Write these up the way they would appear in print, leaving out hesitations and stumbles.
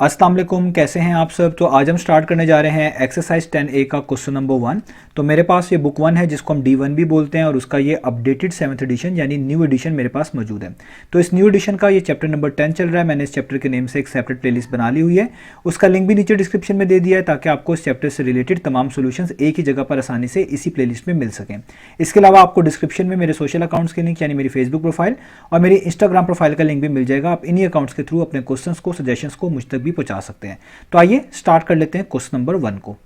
अस्सलाम वालेकुम, कैसे हैं आप सब। तो आज हम स्टार्ट करने जा रहे हैं एक्सरसाइज 10A का क्वेश्चन नंबर 1। तो मेरे पास ये बुक 1 है जिसको हम D1 भी बोलते हैं और उसका ये अपडेटेड 7th एडिशन यानी न्यू एडिशन मेरे पास मौजूद है। तो इस न्यू एडिशन का ये चैप्टर नंबर 10 चल रहा है। मैंने इस चैप्टर के नेम से एक सेपरेट प्लेलिस्ट बना ली हुई है, उसका लिंक भी नीचे डिस्क्रिप्शन में दे दिया है ताकि आपको इस चैप्टर से रिलेटेड तमाम सोल्यूशंस एक ही जगह पर आसानी से इसी प्लेलिस्ट में मिल सकें। इसके अलावा आपको डिस्क्रिप्शन में मेरे सोशल अकाउंट्स के लिंक यानी मेरी फेसबुक प्रोफाइल और मेरी इंस्टाग्राम प्रोफाइल का लिंक भी मिल जाएगा। आप इन्हीं अकाउंट्स के थ्रू अपने क्वेश्चंस को, सजेशंस को मुझ तक भी पहुंचा सकते हैं। तो आइए स्टार्ट कर लेते हैं क्वेश्चन नंबर 1 को।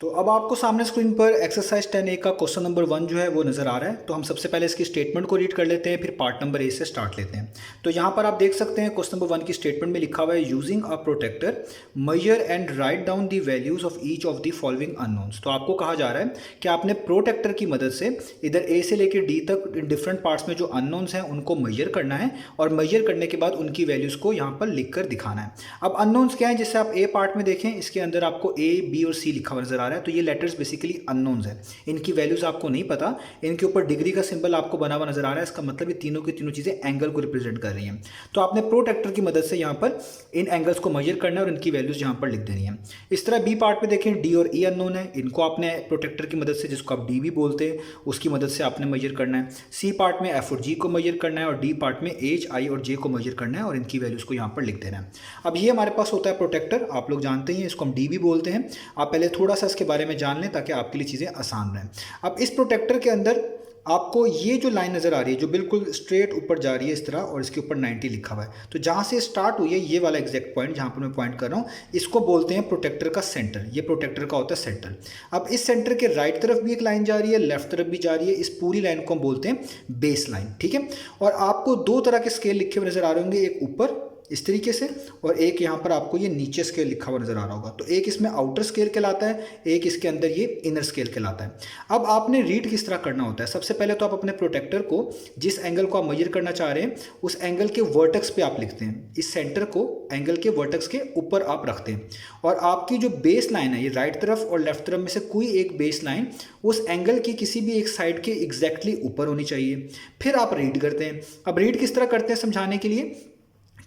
तो अब आपको सामने स्क्रीन पर एक्सरसाइज 10A का क्वेश्चन नंबर 1 जो है वो नज़र आ रहा है। तो हम सबसे पहले इसकी स्टेटमेंट को रीड कर लेते हैं, फिर पार्ट नंबर ए से स्टार्ट लेते हैं। तो यहाँ पर आप देख सकते हैं क्वेश्चन नंबर 1 की स्टेटमेंट में लिखा हुआ है using a protractor measure and write down the values of each of the following unknowns. तो आपको कहा जा रहा है कि आपने प्रोटेक्टर की मदद से इधर ए से लेकर डी तक डिफरेंट पार्ट्स में जो अननोन्स हैं उनको मेजर करना है और मेजर करने के बाद उनकी वैल्यूज को यहाँ पर लिख कर दिखाना है। अब अननोन्स क्या है, जैसे आप ए पार्ट में देखें, इसके अंदर आपको ए, बी और सी लिखा हुआ नजर आ रहा है। तो ये लेटर्स बेसिकली अननोन्स है, इनकी वैल्यूज आपको नहीं पता। इनके ऊपर डिग्री का सिंबल आपको बना हुआ नजर आ रहा है, इसका मतलब ये तीनों की तीनों चीजें एंगल को रिप्रेजेंट कर रही हैं। तो आपने प्रोटेक्टर की मदद से यहाँ पर इन एंगल्स को मेजर करना है और इनकी वैल्यूज यहाँ पर लिख देनी है। इस तरह बी पार्ट में देखें, डी और ई अननोन है, इनको आपने प्रोटेक्टर की मदद से, जिसको आप डी भी बोलते हैं, उसकी मदद से आपने मेजर करना है। सी पार्ट में एफ और जी को मेजर करना है और डी पार्ट में एच, आई और जे को मेजर करना है और इनकी वैल्यूज को यहाँ पर लिख देना है। अब ये हमारे पास होता है प्रोटेक्टर, आप लोग जानते हैं, इसको हम डी भी बोलते हैं। आप पहले थोड़ा सा इसके बारे में जान लें ताकि आपके लिए चीज़ें आसान रहें। अब इस प्रोटेक्टर के अंदर आपको ये जो लाइन नज़र आ रही है जो बिल्कुल स्ट्रेट ऊपर जा रही है इस तरह, और इसके ऊपर 90 लिखा हुआ है, तो जहाँ से स्टार्ट हुई है ये वाला एग्जैक्ट पॉइंट जहाँ पर मैं पॉइंट कर रहा हूँ, इसको बोलते हैं प्रोटेक्टर का सेंटर। ये प्रोटेक्टर का होता है सेंटर। अब इस सेंटर के राइट तरफ भी एक लाइन जा रही है, लेफ्ट तरफ भी जा रही है, इस पूरी लाइन को हम बोलते हैं बेस लाइन। ठीक है। और आपको दो तरह के स्केल लिखे हुए नज़र आ रहे होंगे, एक ऊपर इस तरीके से और एक यहाँ पर आपको ये नीचे स्केल लिखा हुआ नजर आ रहा होगा। तो एक इसमें आउटर स्केल कहलाता है, एक इसके अंदर ये इनर स्केल कहलाता है। अब आपने रीड किस तरह करना होता है, सबसे पहले तो आप अपने प्रोटेक्टर को जिस एंगल को आप मेजर करना चाह रहे हैं उस एंगल के वर्टेक्स पे आप लिखते हैं। इस सेंटर को एंगल के वर्टेक्स के ऊपर आप रखते हैं और आपकी जो बेस लाइन है, ये राइट तरफ और लेफ्ट तरफ में से कोई एक बेस लाइन उस एंगल की किसी भी एक साइड के एग्जैक्टली ऊपर होनी चाहिए। फिर आप रीड करते हैं। अब रीड किस तरह करते हैं समझाने के लिए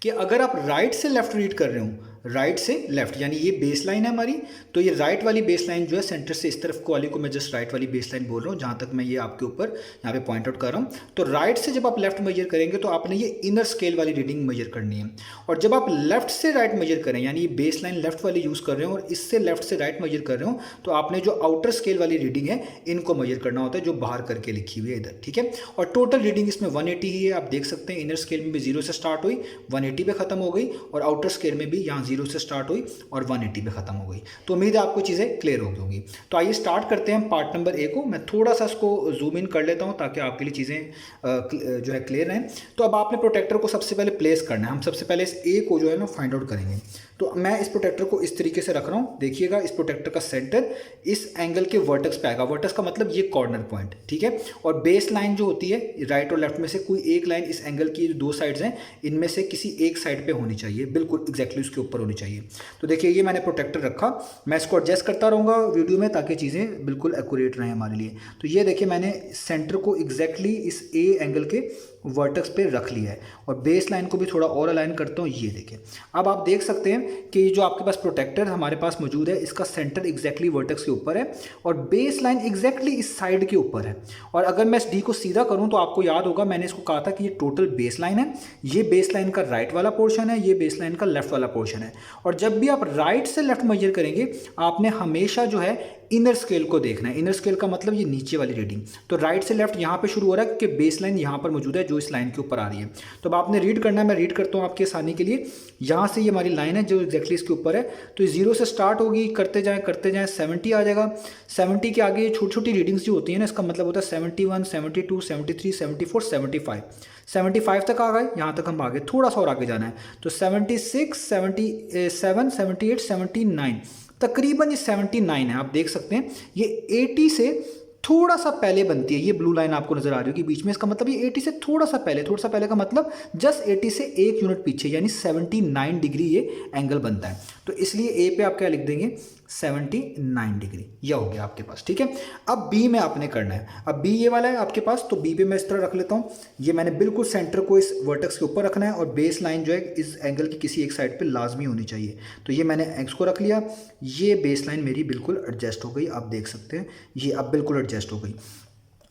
कि अगर आप राइट से लेफ्ट रीड कर रहे हो, राइट से लेफ्ट यानी ये बेस लाइन है हमारी, तो ये राइट वाली बेस लाइन जो है सेंटर से इस तरफ को वाली को मैं जस्ट राइट वाली बेस लाइन बोल रहा हूँ, जहाँ तक मैं ये आपके ऊपर यहाँ पे पॉइंट आउट कर रहा हूँ। तो राइट से जब आप लेफ्ट मेजर करेंगे तो आपने ये इनर स्केल वाली रीडिंग मेजर करनी है, और जब आप लेफ्ट से राइट मेजर करें यानी ये बेस लाइन लेफ्ट वाली यूज़ कर रहे हो और इससे लेफ्ट से राइट मेजर कर रहे हो, तो आपने जो आउटर स्केल वाली रीडिंग है इनको मेजर करना होता है, जो बाहर करके लिखी हुई है इधर। ठीक है। और टोटल रीडिंग इसमें 180 ही है। आप देख सकते हैं इनर स्केल में भी 0 से स्टार्ट हुई, 180 पे खत्म हो गई, और आउटर स्केल में भी यहाँ 0 से स्टार्ट हुई और 180 पे खत्म हो गई। तो उम्मीद है आपको चीज़ें क्लियर हो गई होंगी। तो आइए स्टार्ट करते हैं पार्ट नंबर ए को। मैं थोड़ा सा इसको जूम इन कर लेता हूं ताकि आपके लिए चीज़ें जो है क्लियर रहें। तो अब आपने प्रोटेक्टर को सबसे पहले प्लेस करना है। हम सबसे पहले इस ए को जो है ना फाइंड आउट करेंगे। तो मैं इस प्रोटेक्टर को इस तरीके से रख रहा हूँ, देखिएगा इस प्रोटेक्टर का सेंटर इस एंगल के वर्टेक्स पे आएगा। वर्टेक्स का मतलब ये कॉर्नर पॉइंट। ठीक है। और बेस लाइन जो होती है राइट और लेफ्ट में से कोई एक लाइन इस एंगल की जो दो साइड्स हैं इनमें से किसी एक साइड पे होनी चाहिए, बिल्कुल एग्जैक्टली उसके ऊपर होनी चाहिए। तो देखिए ये मैंने प्रोटेक्टर रखा, मैं इसको एडजस्ट करता रहूँगा वीडियो में ताकि चीज़ें बिल्कुल एक्यूरेट रहें हमारे लिए। तो ये देखिए मैंने सेंटर को एग्जैक्टली इस ए एंगल के वर्टेक्स पे रख लिया है और बेस लाइन को भी थोड़ा और अलाइन करता हूँ। ये देखिए अब आप देख सकते हैं कि जो आपके पास प्रोटेक्टर हमारे पास मौजूद है इसका सेंटर एग्जैक्टली वर्टेक्स के ऊपर है और बेस लाइन एग्जैक्टली इस साइड के ऊपर है। और अगर मैं इस डी को सीधा करूँ तो आपको याद होगा मैंने इसको कहा था कि ये टोटल बेस लाइन है, ये बेस लाइन का राइट वाला पोर्शन है, ये बेस लाइन का लेफ्ट वाला पोर्शन है। और जब भी आप राइट से लेफ्ट मेजर करेंगे आपने हमेशा जो है इनर स्केल को देखना है। इनर स्केल का मतलब ये नीचे वाली रीडिंग। तो राइट से लेफ्ट यहाँ पे शुरू हो रहा है क्योंकि बेस लाइन यहाँ पर मौजूद है जो इस लाइन के ऊपर आ रही है। तो अब आपने रीड करना है, मैं रीड करता हूँ आपकी आसानी के लिए। यहाँ से ये हमारी लाइन है जो एग्जैक्टली इसके ऊपर है, तो 0 से स्टार्ट होगी, करते जाएँ 70 आ जाएगा। 70 के आगे छोटी छोटी रीडिंग्स जो होती है ना, इसका मतलब होता है 71, 72, 73, 74, 75। 75 तक आ गए, यहाँ तक हम आगे थोड़ा सा और आगे जाना है। तो 76, 77, 78, 79, तकरीबन ये 79 है। आप देख सकते हैं ये 80 से थोड़ा सा पहले बनती है। ये ब्लू लाइन आपको नजर आ रही होगी बीच में, इसका मतलब ये 80 से थोड़ा सा पहले का मतलब जस्ट 80 से एक यूनिट पीछे यानी 79 डिग्री ये एंगल बनता है। तो इसलिए ए पे आप क्या लिख देंगे 79 डिग्री, यह हो गया आपके पास। ठीक है, अब बी में आपने करना है। अब बी ये वाला है आपके पास, तो बी पे मैं इस तरह रख लेता हूँ। ये मैंने बिल्कुल सेंटर को इस वर्टेक्स के ऊपर रखना है और बेस लाइन जो है इस एंगल की किसी एक साइड पे लाजमी होनी चाहिए। तो ये मैंने एक्स को रख लिया, ये बेस लाइन मेरी बिल्कुल एडजस्ट हो गई, आप देख सकते हैं ये अब बिल्कुल एडजस्ट हो गई।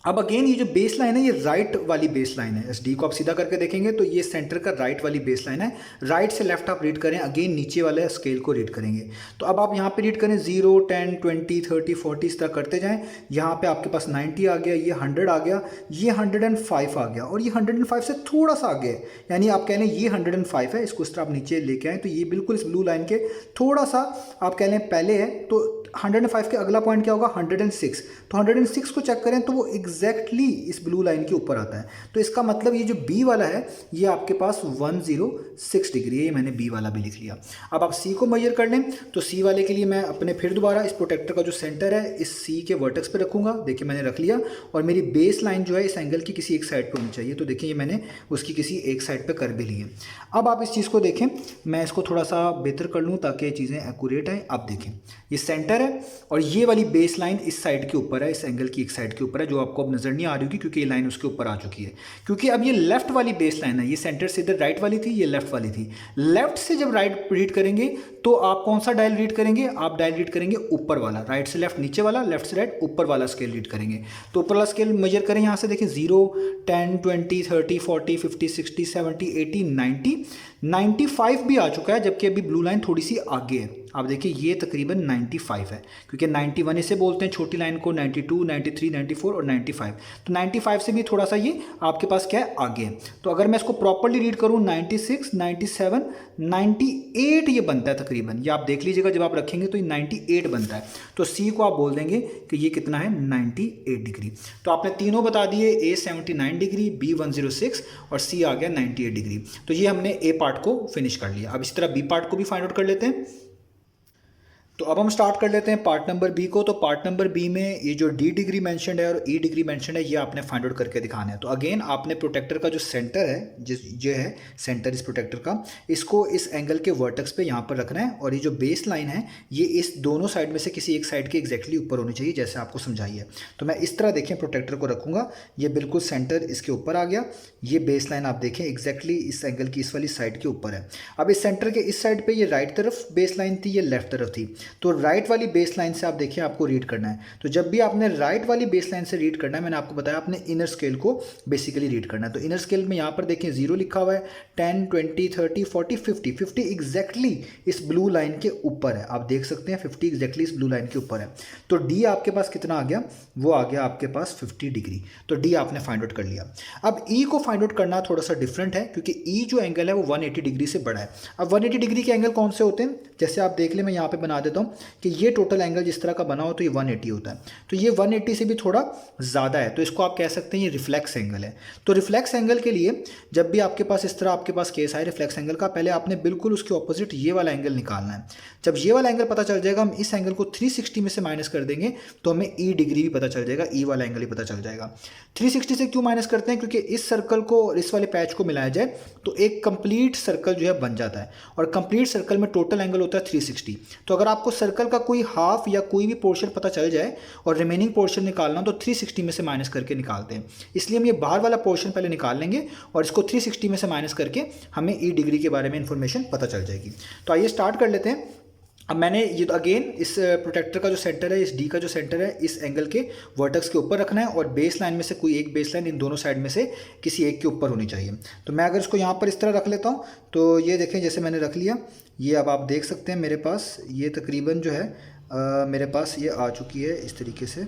अब अगेन ये जो बेस लाइन है ये राइट वाली बेस लाइन है। एस डी को आप सीधा करके देखेंगे तो ये सेंटर का राइट वाली बेस लाइन है। राइट से लेफ्ट आप रीड करें, अगेन नीचे वाले स्केल को रीड करेंगे। तो अब आप यहाँ पे रीड करें 0, 10, 20, 30, 40 इस तरह करते जाएं। यहाँ पे आपके पास 90 आ गया, ये 100 आ गया, ये 105 आ गया और ये 105 से थोड़ा सा आगे है, यानी आप कह लें ये 105 है। इसको इस तरह आप नीचे लेके आएँ तो ये बिल्कुल इस ब्लू लाइन के थोड़ा सा आप कह लें पहले है। तो 105 के अगला पॉइंट क्या होगा 106। तो 106 को चेक करें तो वो एग्जैक्टली इस ब्लू लाइन के ऊपर आता है। तो इसका मतलब ये जो बी वाला है ये आपके पास 106 डिग्री है। ये मैंने बी वाला भी लिख लिया। अब आप सी को मेजर कर लें तो सी वाले के लिए मैं अपने फिर दोबारा इस प्रोटेक्टर का जो सेंटर है इस सी के वर्टेक्स पे रखूंगा। देखिए मैंने रख लिया और मेरी बेस लाइन जो है इस एंगल की किसी एक साइड पे होनी चाहिए। तो देखिए ये मैंने उसकी किसी एक साइड पे कर भी ली है। अब आप इस चीज़ को देखें, मैं इसको थोड़ा सा बेहतर कर लूँ ताकि ये चीज़ें एक्यूरेट आए। आप देखें ये सेंटर है और ये वाली बेस लाइन इस साइड के ऊपर है, इस एंगल की एक साइड के ऊपर है, जो आपको अब नज़र नहीं आ रही होगी क्योंकि ये लाइन उसके ऊपर आ चुकी है। क्योंकि अब ये लेफ्ट वाली बेस लाइन है, ये सेंटर से इधर राइट वाली थी, ये लेफ्ट वाली थी। लेफ्ट से जब राइट रीड करेंगे तो आप कौन सा डायल रीड करेंगे, आप डायल रीड करेंगे ऊपर वाला। राइट से लेफ्ट नीचे वाला, लेफ्ट से राइट ऊपर वाला स्केल रीड करेंगे। तो ऊपर वाला स्केल मेजर करें, यहाँ से देखिए 0, 10, 20, 30, 40, 50, 60, 70, 80, 90, 95 भी आ चुका है, जबकि अभी ब्लू लाइन थोड़ी सी आगे है। आप देखिए ये तकरीबन 95 है, क्योंकि 91 इसे बोलते हैं छोटी लाइन को, 92, 93, 94 और 95। तो 95 से भी थोड़ा सा ये आपके पास क्या है आगे है। तो अगर मैं इसको प्रॉपर्ली रीड करूँ 96, 97, 98 ये बनता है तकरीबन। ये आप देख लीजिएगा जब आप रखेंगे तो ये 98 बनता है। तो सी को आप बोल देंगे कि ये कितना है 98 डिग्री। तो आपने तीनों बता दिए, ए 79 डिग्री, बी 106 और सी आ गया 98 डिग्री। तो ये हमने ए पार्ट को फिनिश कर लिया। अब इसी तरह बी पार्ट को भी फाइंड आउट कर लेते हैं। तो अब हम स्टार्ट कर लेते हैं पार्ट नंबर बी को। तो पार्ट नंबर बी में ये जो डी डिग्री मेंशन्ड है और ई डिग्री मेंशन्ड है ये आपने फाइंड आउट करके दिखाना है। तो अगेन आपने प्रोटेक्टर का जो सेंटर है, जो है सेंटर इस प्रोटेक्टर का, इसको इस एंगल के वर्टेक्स पे यहाँ पर रखना है और ये जो बेस लाइन है ये इस दोनों साइड में से किसी एक साइड के एग्जैक्टली ऊपर होनी चाहिए, जैसे आपको समझाई है। तो मैं इस तरह देखें प्रोटेक्टर को रखूँगा, ये बिल्कुल सेंटर इसके ऊपर आ गया। ये बेस लाइन आप देखें एग्जैक्टली इस एंगल की इस वाली साइड के ऊपर है। अब इस सेंटर के इस साइड पर ये राइट तरफ बेस लाइन थी, ये लेफ्ट तरफ थी। तो राइट वाली बेस लाइन से आप देखिए आपको रीड करना है। तो जब भी आपने राइट वाली बेस लाइन से रीड करना है, मैंने आपको बताया आपने इनर स्केल को बेसिकली रीड करना है। तो इनर स्केल में यहाँ पर देखिए 0 लिखा हुआ है, 10, 20, 30, 40, 50, 50 एग्जैक्टली इस ब्लू लाइन के ऊपर है। आप देख सकते हैं 50 एग्जैक्टली इस ब्लू लाइन के ऊपर है। तो डी आपके पास कितना आ गया, वो आ गया आपके पास 50 डिग्री। तो डी आपने फाइंड आउट कर लिया। अब ई को फाइंड आउट करना थोड़ा सा डिफरेंट है, क्योंकि ई जो एंगल है वो 180 डिग्री से बड़ा है। अब 180 डिग्री के एंगल कौन से होते हैं, जैसे आप देख लें, मैं यहाँ पे बना देता हूँ कि ये टोटल एंगल जिस तरह का बना हो तो ये 180 होता है। तो ये 180 से भी थोड़ा ज़्यादा है, तो इसको आप कह सकते हैं ये रिफ्लेक्स एंगल है। तो रिफ्लेक्स एंगल के लिए जब भी आपके पास इस तरह आपके पास केस आए रिफ्लेक्स एंगल का, पहले आपने बिल्कुल उसके ऑपोजिट ये वाला एंगल निकालना है। जब ये वाला एंगल पता चल जाएगा, हम इस एंगल को 360 में से माइनस कर देंगे तो हमें ई डिग्री भी पता चल जाएगा, ई वाला एंगल ही पता चल जाएगा। 360 से क्यों माइनस करते हैं, क्योंकि इस सर्कल को और इस वाले पैच को मिलाया जाए तो एक कंप्लीट सर्कल जो है बन जाता है, और कंप्लीट सर्कल में टोटल एंगल होता है 360। तो अगर आपको सर्कल का कोई हाफ या कोई भी पोर्शन पता चल जाए और रिमेनिंग पोर्शन निकालना तो 360 में से माइनस करके निकालते हैं। इसलिए हम ये बाहर वाला पोर्शन पहले निकाल लेंगे और इसको 360 में से माइनस करके हमें ई डिग्री के बारे में इंफॉर्मेशन पता चल जाएगी। तो आइए स्टार्ट कर लेते हैं। अब मैंने ये अगेन इस प्रोटेक्टर का जो सेंटर है, इस डी का जो सेंटर है, इस एंगल के वर्टेक्स के ऊपर रखना है और बेस लाइन में से कोई एक बेस लाइन इन दोनों साइड में से किसी एक के ऊपर होनी चाहिए। तो मैं अगर इसको यहाँ पर इस तरह रख लेता हूँ तो ये देखें जैसे मैंने रख लिया, ये अब आप देख सकते हैं मेरे पास ये तकरीबन जो है मेरे पास ये आ चुकी है इस तरीके से।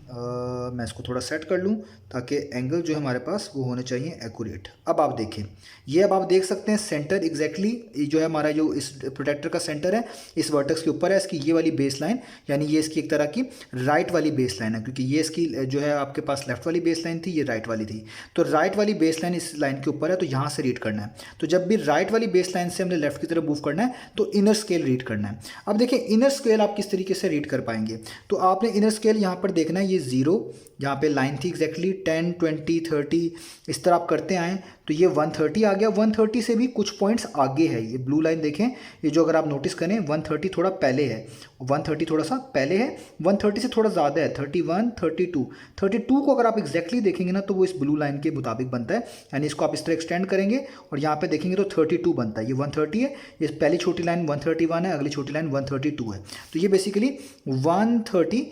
मैं इसको थोड़ा सेट कर लूँ ताकि एंगल जो है हमारे पास वो होने चाहिए एक्यूरेट। अब आप देखें, ये अब आप देख सकते हैं सेंटर एग्जैक्टली जो है हमारा जो इस प्रोटेक्टर का सेंटर है इस वर्टेक्स के ऊपर है। इसकी ये वाली बेस लाइन यानी ये इसकी एक तरह की राइट वाली बेस लाइन है, क्योंकि ये इसकी जो है आपके पास लेफ्ट वाली बेस लाइन थी, ये राइट वाली थी। तो राइट वाली बेस लाइन इस लाइन के ऊपर है, तो यहाँ से रीड करना है। तो जब भी राइट वाली बेस लाइन से हमने लेफ्ट की तरफ मूव करना है तो इनर स्केल रीड करना है। अब देखिए इनर स्केल आप किस तरीके से रीड कर पाएंगे, तो आपने इनर स्केल यहाँ पर देखना है, ये ये 0 जहाँ पे लाइन थी एग्जैक्टली 10, 20, 30 इस तरह आप करते आएँ तो ये 130 आ गया। 130 से भी कुछ पॉइंट्स आगे है, ये ब्लू लाइन देखें, ये जो अगर आप नोटिस करें 130 थोड़ा पहले है, 130 थोड़ा सा पहले है, 130 से थोड़ा ज़्यादा है, 31, 32, 32 को अगर आप एग्जैक्टली देखेंगे ना तो वो इस ब्लू लाइन के मुताबिक बनता है, यानी इसको आप इस तरह एक्सटेंड करेंगे और यहाँ पे देखेंगे तो 32 बनता है। ये 130 है, ये पहली छोटी लाइन 131 है, अगली छोटी लाइन 132 है, तो ये बेसिकली 132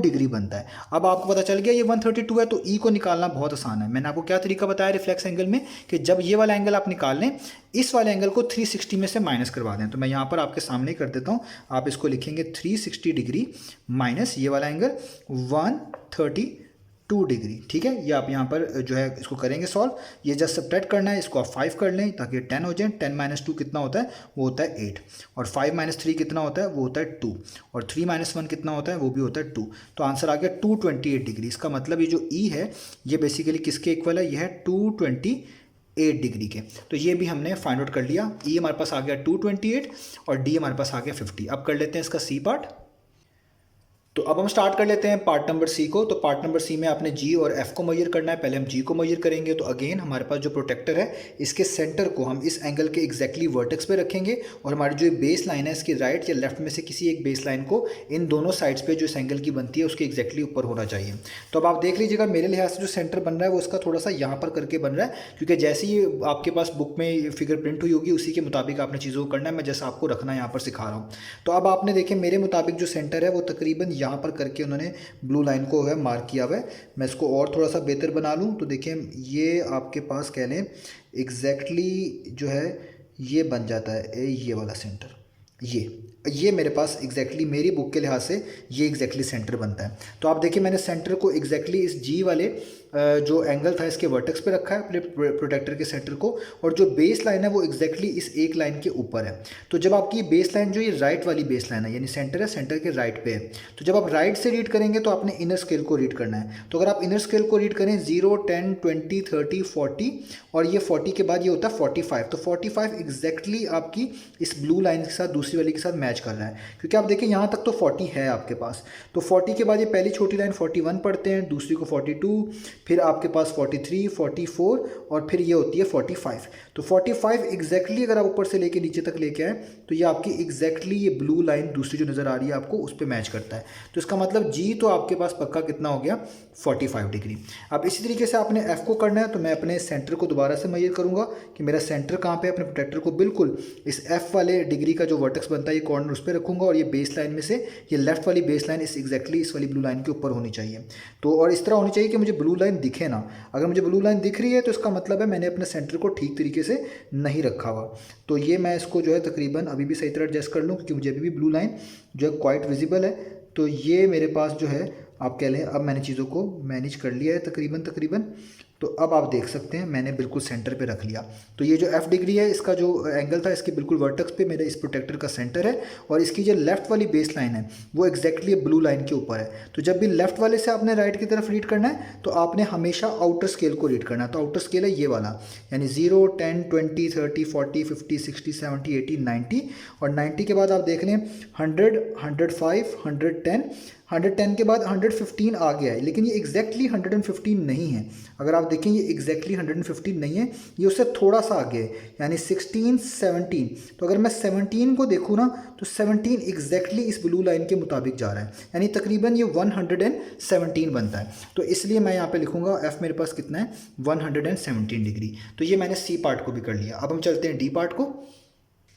डिग्री बनता है। अब आपको पता चल गया ये 132 है, तो ई को निकालना बहुत आसान है। मैंने आपको क्या तरीका बताया रिफ्लेक्स एंगल में कि जब ये वाला एंगल आप निकाल लें, इस वाले एंगल को 360 में से माइनस करवा दें। तो मैं यहाँ पर आपके सामने कर देता हूँ, आप इसको लिखेंगे 360 डिग्री माइनस ये वाला एंगल 132 डिग्री। ठीक है, ये आप यहाँ पर जो है इसको करेंगे सॉल्व, ये जस्ट सब्ट्रैक्ट करना है, इसको आप 5 कर लें ताकि 10 हो जाए। 10 - 2 कितना होता है, वो होता है 8, और 5 - 3 कितना होता है, वो होता है 2, और 3 - 1 कितना होता है, वो भी होता है 2। तो आंसर आ गया 228 डिग्री। इसका मतलब ये जो ई है ये बेसिकली किसके इक्वल है, ये है 228 डिग्री के। तो ये भी हमने फाइंड आउट कर लिया। ई हमारे पास आ गया 228 और डी हमारे पास आ गया 50। अब कर लेते हैं इसका सी पार्ट। तो अब हम स्टार्ट कर लेते हैं पार्ट नंबर सी को। तो पार्ट नंबर सी में आपने जी और एफ को मेजर करना है। पहले हम जी को मेजर करेंगे। तो अगेन हमारे पास जो प्रोटेक्टर है इसके सेंटर को हम इस एंगल के एग्जैक्टली वर्टेक्स पे रखेंगे, और हमारी जो बेस लाइन है इसकी राइट या लेफ्ट में से किसी एक बेस लाइन को इन दोनों साइड्स पे जो इस एंगल की बनती है उसके एग्जैक्टली ऊपर होना चाहिए। तो अब आप देख लीजिएगा मेरे लिहाज से जो सेंटर बन रहा है वो इसका थोड़ा सा यहाँ पर करके बन रहा है, क्योंकि जैसे ही आपके पास बुक में फिगर प्रिंट हुई होगी उसी के मुताबिक आपने चीज़ों को करना है। मैं जैसा आपको रखना यहाँ पर सिखा रहा हूँ। तो अब आपने देखें मेरे मुताबिक जो सेंटर है वो तकरीबन यहाँ पर करके उन्होंने ब्लू लाइन को है मार्क किया हुआ है। मैं इसको और थोड़ा सा बेहतर बना लूँ तो देखिए ये आपके पास कह लें एग्जैक्टली जो है ये बन जाता है ये वाला सेंटर, ये मेरे पास एग्जैक्टली मेरी बुक के लिहाज से ये एग्जैक्टली सेंटर बनता है। तो आप देखिए मैंने सेंटर को एग्जैक्टली इस जी वाले जो एंगल था इसके वर्टेक्स पे रखा है अपने प्रोटेक्टर के सेंटर को, और जो बेस लाइन है वो एग्जैक्टली इस एक लाइन के ऊपर है। तो जब आपकी बेस लाइन जो ये राइट वाली बेस लाइन है यानी सेंटर है, सेंटर के राइट पे है, तो जब आप राइट से रीड करेंगे तो आपने इनर स्केल को रीड करना है। तो अगर आप इनर स्केल को रीड करें 0, 10, 20, 30, 40 और ये 40 के बाद ये होता है 45, तो 45 एग्जैक्टली आपकी इस ब्लू लाइन के साथ दूसरी वाली के साथ मैच कर रहा है, क्योंकि आप देखें यहाँ तक तो 40 है आपके पास। तो 40 के बाद ये पहली छोटी लाइन 41 पढ़ते हैं, दूसरी को 42, फिर आपके पास 43, 44 और फिर ये होती है 45। तो 45 एग्जैक्टली अगर आप ऊपर से लेके नीचे तक लेके आए तो ये आपकी एग्जैक्टली ये ब्लू लाइन दूसरी जो नज़र आ रही है आपको उस पर मैच करता है। तो इसका मतलब जी तो आपके पास पक्का कितना हो गया 45 डिग्री। अब इसी तरीके से आपने एफ को करना है। तो मैं अपने सेंटर को दोबारा से मेजर करूँगा कि मेरा सेंटर कहाँ पे है। अपने प्रोटेक्टर को बिल्कुल इस एफ वाले डिग्री का जो वर्टेक्स बनता है ये कॉर्नर उस पर रखूँगा, और ये बेस लाइन में से ये लेफ्ट वाली बेस लाइन इस एग्जैक्टली इस वाली ब्लू लाइन के ऊपर होनी चाहिए। तो और इस तरह होनी चाहिए कि मुझे ब्लू लाइन दिखे ना। अगर मुझे ब्लू लाइन दिख रही है तो इसका मतलब है मैंने अपने सेंटर को ठीक तरीके से नहीं रखा हुआ। तो ये मैं इसको जो है तकरीबन अभी भी सही तरह एडजस्ट कर लूँ, क्योंकि मुझे अभी भी ब्लू लाइन जो है क्वाइट विजिबल है। तो ये मेरे पास जो है आप कह लें अब मैंने चीज़ों को मैनेज कर लिया है तकरीबन। तो अब आप देख सकते हैं मैंने बिल्कुल सेंटर पे रख लिया। तो ये जो एफ डिग्री है इसका जो एंगल था इसके बिल्कुल वर्टेक्स पे मेरे इस प्रोटेक्टर का सेंटर है, और इसकी जो लेफ्ट वाली बेस लाइन है वो एग्जैक्टली ब्लू लाइन के ऊपर है। तो जब भी लेफ्ट वाले से आपने राइट की तरफ रीड करना है तो आपने हमेशा आउटर स्केल को रीड करना है। तो आउटर स्केल है ये वाला, यानी 0, 10, 20, 30, 40, 50, 60, 70, 80, 90, और 90 के बाद आप देख लें 100, 105, 110, 110 के बाद 115 आ गया है, लेकिन ये एग्जैक्टली 115 नहीं है। अगर आप देखें ये एग्जैक्टली 115 नहीं है, ये उससे थोड़ा सा आगे है, यानी 16, 17। तो अगर मैं 17 को देखूँ ना तो 17 एग्जैक्टली इस ब्लू लाइन के मुताबिक जा रहा है, यानी तकरीबन ये 117 बनता है। तो इसलिए मैं यहाँ पे लिखूँगा एफ मेरे पास कितना है 117 डिग्री। तो ये मैंने सी पार्ट को भी कर लिया। अब हम चलते हैं डी पार्ट को।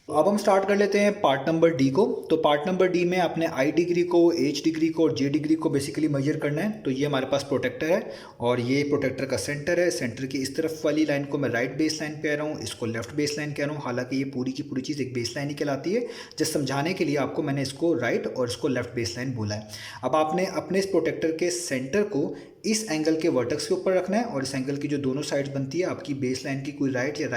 तो अब हम स्टार्ट कर लेते हैं पार्ट नंबर डी को। तो पार्ट नंबर डी में आपने आई डिग्री को, एच डिग्री को और जे डिग्री को बेसिकली मेजर करना है। तो ये हमारे पास प्रोटेक्टर है और ये प्रोटेक्टर का सेंटर है। सेंटर की इस तरफ वाली लाइन को मैं राइट बेस लाइन कह रहा हूँ, इसको लेफ्ट बेस लाइन कह रहा हूँ। हालांकि ये पूरी की पूरी चीज़ एक बेस लाइन ही कहलाती है। जस्ट समझाने के लिए आपको मैंने इसको राइट और इसको लेफ्ट बेस लाइन बोला है। अब आपने अपने इस प्रोटेक्टर के सेंटर को इस एंगल के वर्टेक्स के ऊपर रखना है, और इस एंगल की जो दोनों साइड्स बनती है आपकी बेस लाइन की कोई राइट या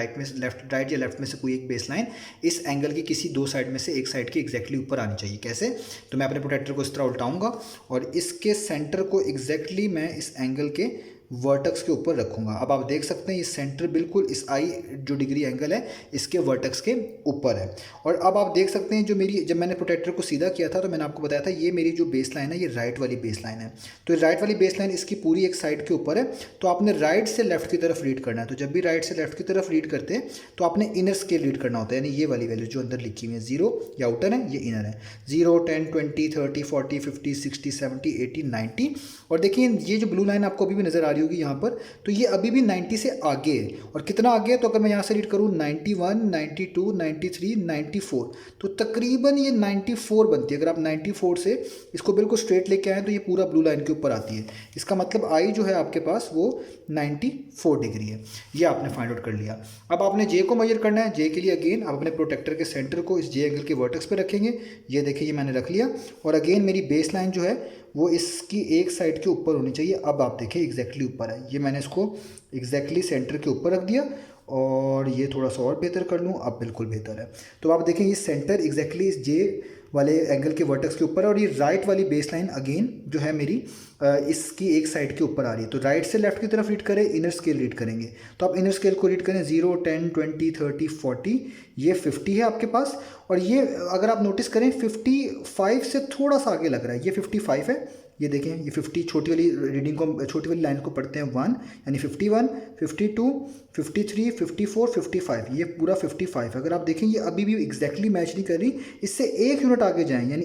लेफ्ट में से कोई एक बेस लाइन इस एंगल की किसी दो साइड में से एक साइड के एग्जैक्टली ऊपर आनी चाहिए। कैसे? तो मैं अपने प्रोटेक्टर को इस तरह उल्टाऊंगा और इसके सेंटर को एग्जैक्टली मैं इस एंगल के वर्टेक्स के ऊपर रखूँगा। अब आप देख सकते हैं ये सेंटर बिल्कुल इस आई जो डिग्री एंगल है इसके वर्टेक्स के ऊपर है। और अब आप देख सकते हैं जो मेरी, जब मैंने प्रोटेक्टर को सीधा किया था तो मैंने आपको बताया था ये मेरी जो बेस लाइन है ये राइट वाली बेस लाइन है। तो राइट वाली बेस लाइन इसकी पूरी एक साइड के ऊपर है। तो आपने राइट से लेफ्ट की तरफ रीड करना है। तो जब भी राइट से लेफ्ट की तरफ रीड करते हैं तो आपने इनर स्केल रीड करना होता है, यानी ये वाली वैल्यू जो अंदर लिखी हुई है, 0 ये आउटर है, ये इनर है। 0, 10, 20, 30, 40, 50, 60, 70, 80, 90। और देखिए ये जो ब्लू लाइन आपको अभी भी नज़र आ रही होगी यहाँ पर, तो ये अभी भी 90 से आगे है। और कितना आगे है, तो अगर मैं यहाँ से रीड करूँ 91, 92, 93, 94, तो तकरीबन ये 94 बनती है। अगर आप 94 से इसको बिल्कुल स्ट्रेट लेके आएँ तो ये पूरा ब्लू लाइन के ऊपर आती है। इसका मतलब आई जो है आपके पास वो 94 डिग्री है। ये आपने फाइंड आउट कर लिया। अब आपने जे को मेजर करना है। जे के लिए अगेन आप अपने प्रोटेक्टर के सेंटर को इस जे एंगल के वर्टेक्स पे रखेंगे। ये देखिए ये मैंने रख लिया। और अगेन मेरी बेस लाइन जो है वो इसकी एक साइड के ऊपर होनी चाहिए। अब आप देखिए एग्जैक्टली ऊपर है। ये मैंने इसको एग्जैक्टली सेंटर के ऊपर रख दिया। और ये थोड़ा सा और बेहतर कर लूँ, अब बिल्कुल बेहतर है। तो आप देखें ये सेंटर एग्जैक्टली इस जे वाले एंगल के वर्टेक्स के ऊपर है। और ये राइट वाली बेस लाइन अगेन जो है मेरी इसकी एक साइड के ऊपर आ रही है। तो राइट से लेफ्ट की तरफ रीड करें, इनर स्केल रीड करेंगे। तो आप इनर स्केल को रीड करें 0, 10, 20, 30, 40, ये 50 है आपके पास। और ये अगर आप नोटिस करें 55 से थोड़ा सा आगे लग रहा है, ये 55 है। ये देखें ये 50 छोटी वाली रीडिंग को, छोटी वाली लाइन को पढ़ते हैं 1, यानी 51, 52, 53, 54, 55, ये पूरा 55 है। अगर आप देखें ये अभी भी एग्जैक्टली मैच नहीं कर रही, इससे एक यूनिट आगे जाएं, यानी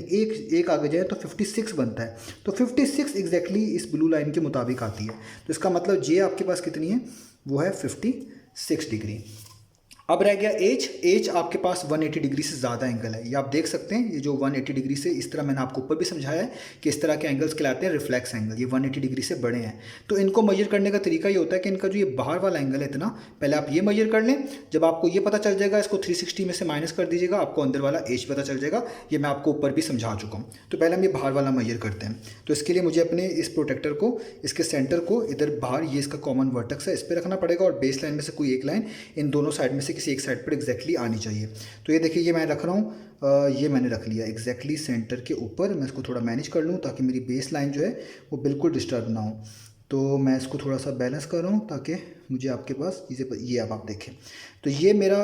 एक आगे जाए तो 56 बनता है। तो 56 एग्जैक्टली इस ब्लू लाइन के मुताबिक आती है। तो इसका मतलब जे आपके पास कितनी है, वो है 56 डिग्री। अब रह गया एज। एज आपके पास 180 डिग्री से ज़्यादा एंगल है। ये आप देख सकते हैं, ये जो 180 डिग्री से, इस तरह मैंने आपको ऊपर भी समझाया है कि इस तरह के एंगल्स कहलाते हैं रिफ्लेक्स एंगल। ये 180 डिग्री से बड़े हैं। तो इनको मेजर करने का तरीका ये होता है कि इनका जो ये बाहर वाला एंगल है इतना, पहले आप ये मेजर कर लें। जब आपको ये पता चल जाएगा, इसको 360 में से माइनस कर दीजिएगा, आपको अंदर वाला एज पता चल जाएगा। ये मैं आपको ऊपर भी समझा चुका हूँ। तो पहले हम ये बाहर वाला मेजर करते हैं। तो इसके लिए मुझे अपने इस प्रोटेक्टर को, इसके सेंटर को इधर बाहर, ये इसका कॉमन वर्टेक्स है, इस पर रखना पड़ेगा। और बेस लाइन में से कोई एक लाइन इन दोनों साइड में से किसी एक साइड पर एग्जैक्टली आनी चाहिए। तो ये देखिए ये मैं रख रहा हूँ, ये मैंने रख लिया एग्जैक्टली सेंटर के ऊपर। मैं इसको थोड़ा मैनेज कर लूँ ताकि मेरी बेस लाइन जो है वो बिल्कुल डिस्टर्ब ना हो। तो मैं इसको थोड़ा सा बैलेंस कर रहा हूँ ताकि मुझे आपके पास चीज़ें, ये अब आप देखें तो ये मेरा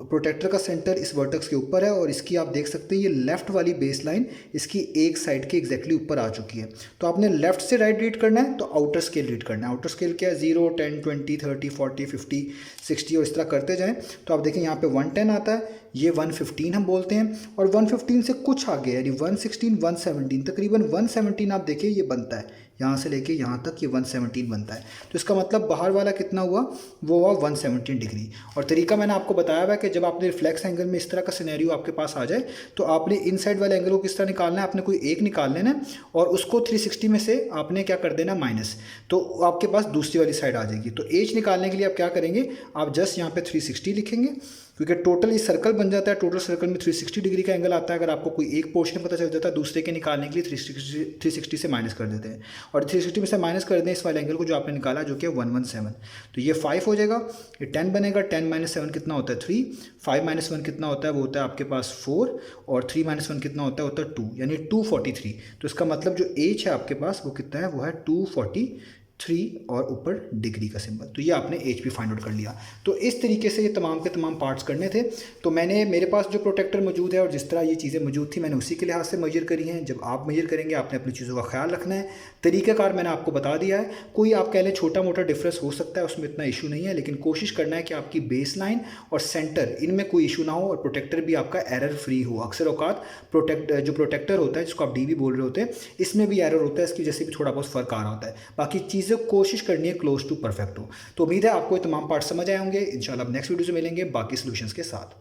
प्रोटेक्टर का सेंटर इस वर्टेक्स के ऊपर है। और इसकी आप देख सकते हैं ये लेफ़्ट वाली बेस लाइन इसकी एक साइड के एग्जैक्टली ऊपर आ चुकी है। तो आपने लेफ़्ट से राइट रीड करना है, तो आउटर स्केल रीड करना है। आउटर स्केल क्या है, 0, 10, 20, 30, 40, 50, 60 और इस तरह करते जाएँ। तो आप देखें यहाँ पे 110 आता है, ये 115 हम बोलते हैं। और 115 से कुछ आगे यानी 116, 117, तकरीबन 117 आप देखिए ये बनता है, यहाँ से लेके यहाँ तक ये 117 बनता है। तो इसका मतलब बाहर वाला कितना हुआ, वो हुआ 117 डिग्री। और तरीका मैंने आपको बताया हुआ है कि जब आपने रिफ्लेक्स एंगल में इस तरह का सिनेरियो आपके पास आ जाए तो आपने इन साइड वाले एंगल को किस तरह निकालना है, आपने कोई एक निकाल लेना है और उसको 360 में से आपने क्या कर देना माइनस, तो आपके पास दूसरी वाली साइड आ जाएगी। तो एज निकालने के लिए आप क्या करेंगे, आप जस्ट यहाँ पे 360 लिखेंगे, क्योंकि टोटल ये सर्कल बन जाता है। टोटल सर्कल में 360 डिग्री का एंगल आता है। अगर आपको कोई एक पोर्शन पता चल जाता है, दूसरे के निकालने के लिए 360 से माइनस कर देते हैं। और 360 में से माइनस कर दें इस वाले एंगल को जो आपने निकाला, जो कि 117। तो ये 5 हो जाएगा, ये 10 बनेगा। 10 - 7 कितना होता है 3, 5 - 1 कितना होता है, वो होता है आपके पास 4, और 3 - 1 कितना होता है 2, यानी 243। तो इसका मतलब जो एज है आपके पास वो कितना है, वो है 243 और ऊपर डिग्री का सिंबल। तो ये आपने एच भी फाइंड आउट कर लिया। तो इस तरीके से ये तमाम के तमाम पार्ट्स करने थे। तो मैंने, मेरे पास जो प्रोटेक्टर मौजूद है और जिस तरह ये चीज़ें मौजूद थी, मैंने उसी के लिहाज से मेजर करी हैं। जब आप मेजर करेंगे आपने अपनी चीज़ों का ख्याल रखना है। तरीक़ाकार मैंने आपको बता दिया है। कोई आप कह लें छोटा मोटा डिफरेंस हो सकता है, उसमें इतना इशू नहीं है, लेकिन कोशिश करना है कि आपकी बेस लाइन और सेंटर इनमें कोई इशू ना हो और प्रोटेक्टर भी आपका एरर फ्री हो। अक्सर औकात जो प्रोटेक्टर होता है, जिसको आप डीबी बोल रहे होते हैं, इसमें भी एरर होता है, इसकी वजह से भी थोड़ा बहुत फ़र्क आ रहा होता है। बाकी चीज़ें कोशिश करनी है क्लोज टू परफेक्ट हो। तो उम्मीद है आपको ये तमाम पार्ट समझ आए होंगे। इंशाल्लाह अब नेक्स्ट वीडियो से मिलेंगे बाकी सॉल्यूशंस के साथ।